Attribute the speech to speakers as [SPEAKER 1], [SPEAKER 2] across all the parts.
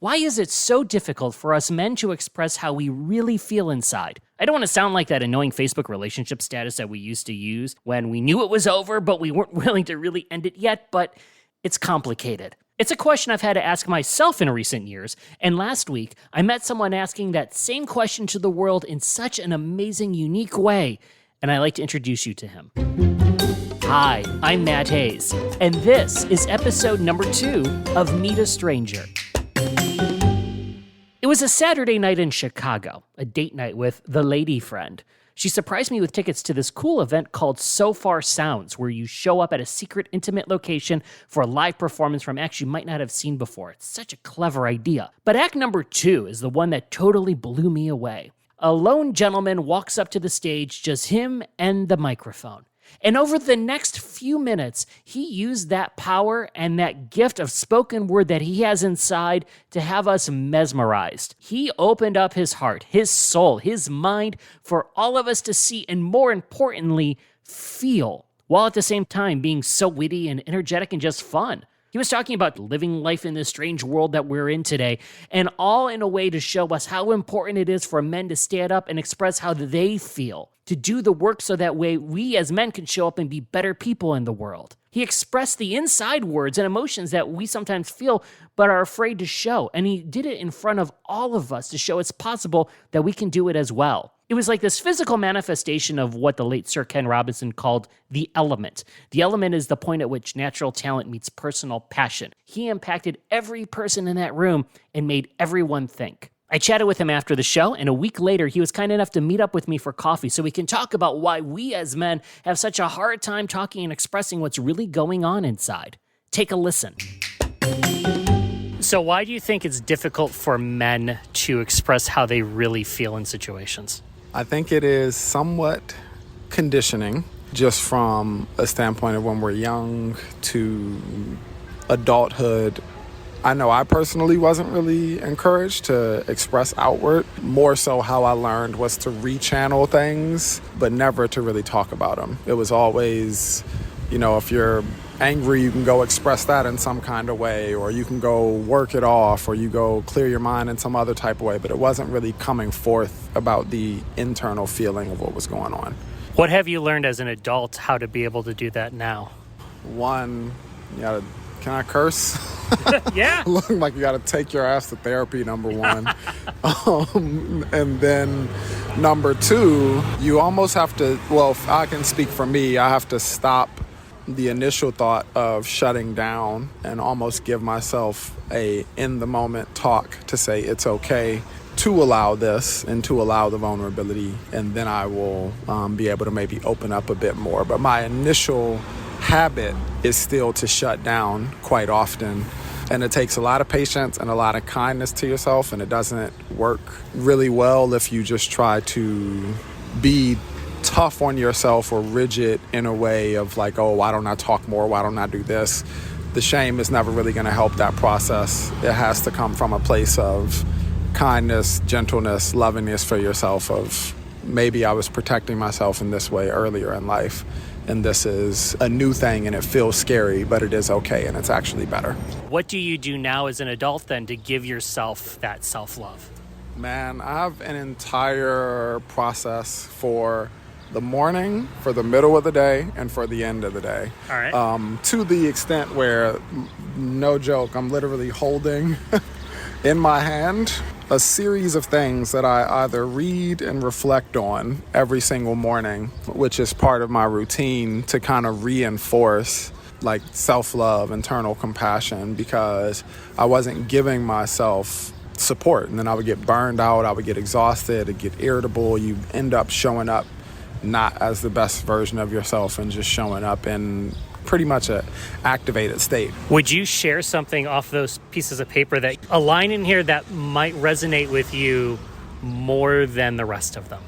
[SPEAKER 1] Why is it so difficult for us men to express how we really feel inside? I don't want to sound like that annoying Facebook relationship status that we used to use when we knew it was over, but we weren't willing to really end it yet, but it's complicated. It's a question I've had to ask myself in recent years, and last week, I met someone asking that same question to the world in such an amazing, unique way, and I'd like to introduce you to him. Hi, I'm Matt Hayes, and this is episode number 2 of Meet a Stranger. It was a Saturday night in Chicago, a date night with the lady friend. She surprised me with tickets to this cool event called So Far Sounds, where you show up at a secret, intimate location for a live performance from acts you might not have seen before. It's such a clever idea. But act number 2 is the one that totally blew me away. A lone gentleman walks up to the stage, just him and the microphone. And over the next few minutes, he used that power and that gift of spoken word that he has inside to have us mesmerized. He opened up his heart, his soul, his mind for all of us to see and, more importantly, feel, while at the same time being so witty and energetic and just fun. He was talking about living life in this strange world that we're in today, and all in a way to show us how important it is for men to stand up and express how they feel, to do the work so that way we as men can show up and be better people in the world. He expressed the inside words and emotions that we sometimes feel but are afraid to show, and he did it in front of all of us to show it's possible that we can do it as well. It was like this physical manifestation of what the late Sir Ken Robinson called the element. The element is the point at which natural talent meets personal passion. He impacted every person in that room and made everyone think. I chatted with him after the show, and a week later, he was kind enough to meet up with me for coffee so we can talk about why we as men have such a hard time talking and expressing what's really going on inside. Take a listen. So why do you think it's difficult for men to express how they really feel in situations?
[SPEAKER 2] I think it is somewhat conditioning, just from a standpoint of when we're young to adulthood. I know I personally wasn't really encouraged to express outward. More so how I learned was to rechannel things, but never to really talk about them. It was always, if you're angry, you can go express that in some kind of way, or you can go work it off, or you go clear your mind in some other type of way, but it wasn't really coming forth about the internal feeling of what was going on.
[SPEAKER 1] What have you learned as an adult how to be able to do that now?
[SPEAKER 2] One, can I curse?
[SPEAKER 1] Yeah.
[SPEAKER 2] Looking like you got to take your ass to therapy, number one. And then number 2, you almost have to, if I can speak for me, I have to stop the initial thought of shutting down and almost give myself a in-the-moment talk to say it's okay to allow this and to allow the vulnerability, and then I will be able to maybe open up a bit more. But my initial habit is still to shut down quite often, and it takes a lot of patience and a lot of kindness to yourself, and it doesn't work really well if you just try to be tough on yourself or rigid in a way of like, why don't I talk more? Why don't I do this? The shame is never really going to help that process. It has to come from a place of kindness, gentleness, lovingness for yourself of maybe I was protecting myself in this way earlier in life, and this is a new thing and it feels scary, but it is okay and it's actually better.
[SPEAKER 1] What do you do now as an adult then to give yourself that self-love?
[SPEAKER 2] Man, I have an entire process for the morning, for the middle of the day, and for the end of the day.
[SPEAKER 1] All right.
[SPEAKER 2] To the extent where, no joke, I'm literally holding in my hand a series of things that I either read and reflect on every single morning, which is part of my routine to kind of reinforce like self-love, internal compassion, because I wasn't giving myself support. And then I would get burned out, I would get exhausted, I'd get irritable. You end up showing up not as the best version of yourself and just showing up in pretty much an activated state.
[SPEAKER 1] Would you share something off those pieces of paper, that a line in here that might resonate with you more than the rest of them?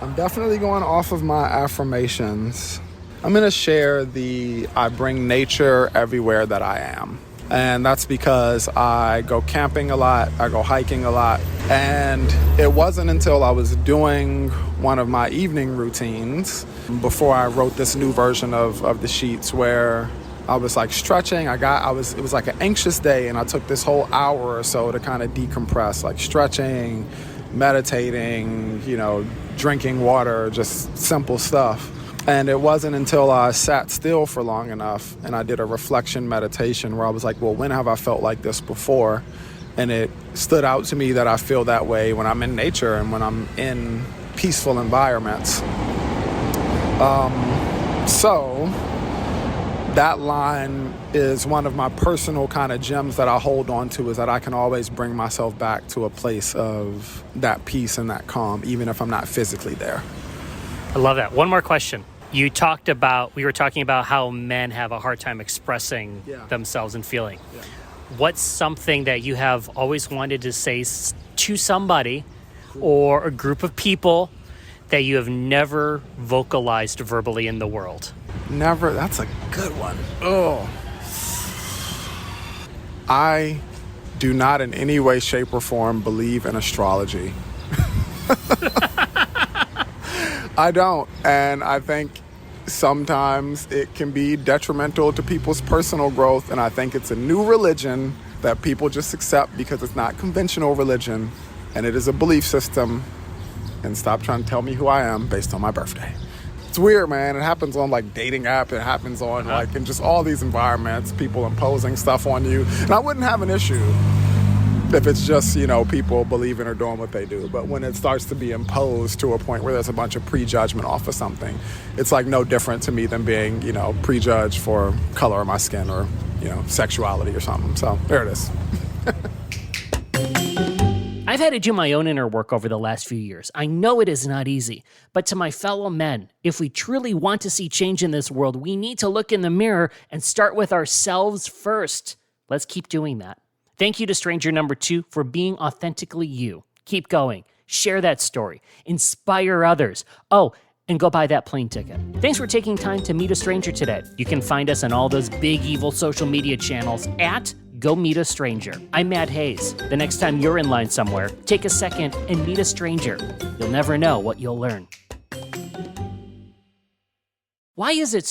[SPEAKER 2] I'm definitely going off of my affirmations. I'm going to share I bring nature everywhere that I am. And that's because I go camping a lot, I go hiking a lot. And it wasn't until I was doing one of my evening routines before I wrote this new version of the sheets where I was like stretching. It was like an anxious day, and I took this whole hour or so to kind of decompress, like stretching, meditating, drinking water, just simple stuff. And it wasn't until I sat still for long enough and I did a reflection meditation where I was like, well, when have I felt like this before? And it stood out to me that I feel that way when I'm in nature and when I'm in peaceful environments. So that line is one of my personal kind of gems that I hold on to, is that I can always bring myself back to a place of that peace and that calm, even if I'm not physically there.
[SPEAKER 1] I love that. One more question. We were talking about how men have a hard time expressing themselves and feeling.
[SPEAKER 2] Yeah.
[SPEAKER 1] What's something that you have always wanted to say to somebody or a group of people that you have never vocalized verbally in the world?
[SPEAKER 2] Never. That's a good one. Oh. I do not in any way, shape, or form believe in astrology. I don't. And I think sometimes it can be detrimental to people's personal growth. And I think it's a new religion that people just accept because it's not conventional religion and it is a belief system. And stop trying to tell me who I am based on my birthday. It's weird, man. It happens on like dating app. It happens on like in just all these environments, people imposing stuff on you. And I wouldn't have an issue if it's just, people believing or doing what they do. But when it starts to be imposed to a point where there's a bunch of prejudgment off of something, it's like no different to me than being, prejudged for color of my skin or, sexuality or something. So there it is.
[SPEAKER 1] I've had to do my own inner work over the last few years. I know it is not easy, but to my fellow men, if we truly want to see change in this world, we need to look in the mirror and start with ourselves first. Let's keep doing that. Thank you to stranger number 2 for being authentically you. Keep going. Share that story. Inspire others. Oh, and go buy that plane ticket. Thanks for taking time to meet a stranger today. You can find us on all those big evil social media channels at Go Meet a Stranger. I'm Matt Hayes. The next time you're in line somewhere, take a second and meet a stranger. You'll never know what you'll learn. Why is it